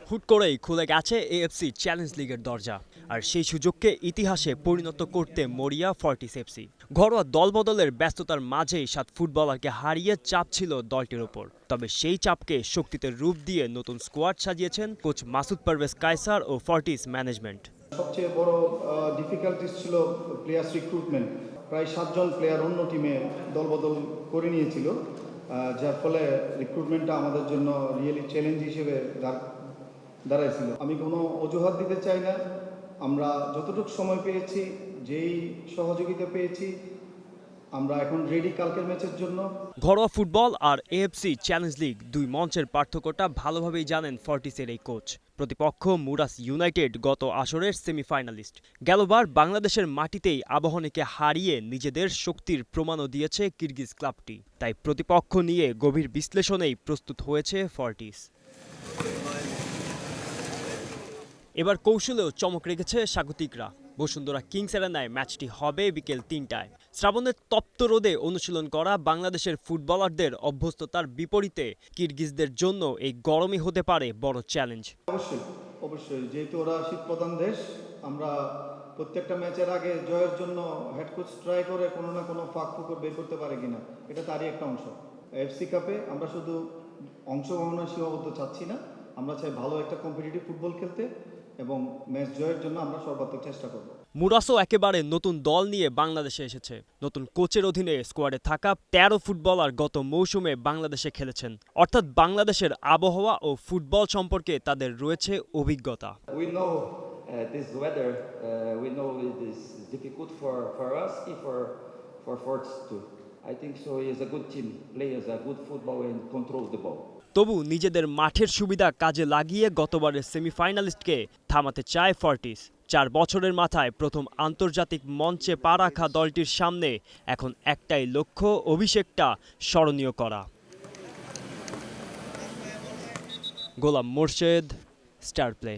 হুট করেই খুলে গেছে এএফসি চ্যালেঞ্জ লিগের দরজা, আর সেই সুযোগকে ইতিহাসে পরিণত করতে মরিয়া ফর্টিস এফসি। ঘরোয়া দলবদলের ব্যস্ততার মাঝেই 7 ফুটবলারকে হারিয়ে চাপ ছিল দলটির ওপর। তবে সেই চাপকে শক্তিতে রূপ দিয়ে নতুন স্কোয়াড সাজিয়েছেন কোচ মাসুদ পারভেজ কায়সার ও ফর্টিস ম্যানেজমেন্ট। সবচেয়ে বড় ডিফিকাল্টিস ছিল প্লেয়ার্স রিক্রুটমেন্ট। প্রায় 7 জন প্লেয়ার অন্য টিমে দলবদল করে নিয়েছিল, যার ফলে রিক্রুটমেন্টটা আমাদের জন্য রিয়েলি চ্যালেঞ্জ হিসেবে দাঁড়াইছিল। আমি কোনো অজুহাত দিতে চাই না, আমরা যতটুকু সময় পেয়েছি, যেই সহযোগিতা পেয়েছি, আমরা এখন রেডি কালকের ম্যাচের জন্য। ঘরোয়া ফুটবল আর এএফসি চ্যালেঞ্জ লিগ দুই মঞ্চের পার্থক্যটা ভালোভাবেই জানেন ফর্টিসের এই কোচ। প্রতিপক্ষ মুরাস ইউনাইটেড গত আসরের সেমিফাইনালিস্ট। গেলবার বাংলাদেশের মাটিতেই আবাহনীকে হারিয়ে নিজেদের শক্তির প্রমাণও দিয়েছে কিরগিজ ক্লাবটি। তাই প্রতিপক্ষ নিয়ে গভীর বিশ্লেষণেই প্রস্তুত হয়েছে ফর্টিস। এবার কৌশলেও চমক রেখেছে স্বাগতিকরা। বসুন্ধরা কিংস এরেনায় ম্যাচটি হবে বিকেল ৩টায়। শ্রাবণের তপ্ত রোদে অনুশীলন করা বাংলাদেশের ফুটবলারদের অভ্যস্ততার বিপরীতে কিরগিজদের জন্য এই গরমই হতে পারে বড় চ্যালেঞ্জ। অবশ্যই যেহেতু ওরা শীতপ্রধান দেশ, আমরা প্রত্যেকটা ম্যাচের আগে জয়ের জন্য হেড কোচ ট্রাই করে কোনো না কোনো ফাঁক ফুকর বের করতে পারে কিনা, এটা তারই একটা অংশ। এফসি কাপে আমরা শুধু অংশগ্রহণের সীমাবদ্ধ চাচ্ছি না, আমরা চাই ভালো একটা কম্পিটিটিভ ফুটবল খেলতে এবং ম্যাচ জয়ের জন্য আমরা সর্বাত্মক চেষ্টা করব। মুরাসও একেবারে নতুন দল নিয়ে বাংলাদেশে এসেছে। নতুন কোচের অধীনে স্কোয়াডে থাকা ১৩ ফুটবলার গত মৌসুমে বাংলাদেশে খেলেছেন। অর্থাৎ বাংলাদেশের আবহাওয়া ও ফুটবল সম্পর্কে তাদের রয়েছে অভিজ্ঞতা। This weather, we know it is difficult for us and for Forts too. I think so. He is a good team, plays a good football and controls the ball. তবু নিজেদের মাঠের সুবিধা কাজে লাগিয়ে গতবারের সেমিফাইনালিস্টকে থামাতে চায় ফর্টিস। 4 বছরের মাথায় প্রথম আন্তর্জাতিক মঞ্চে পা রাখা দলটির সামনে এখন একটাই লক্ষ্য, অভিষেকটা স্মরণীয় করা। গোলাম মোর্শেদ, স্টার প্লে।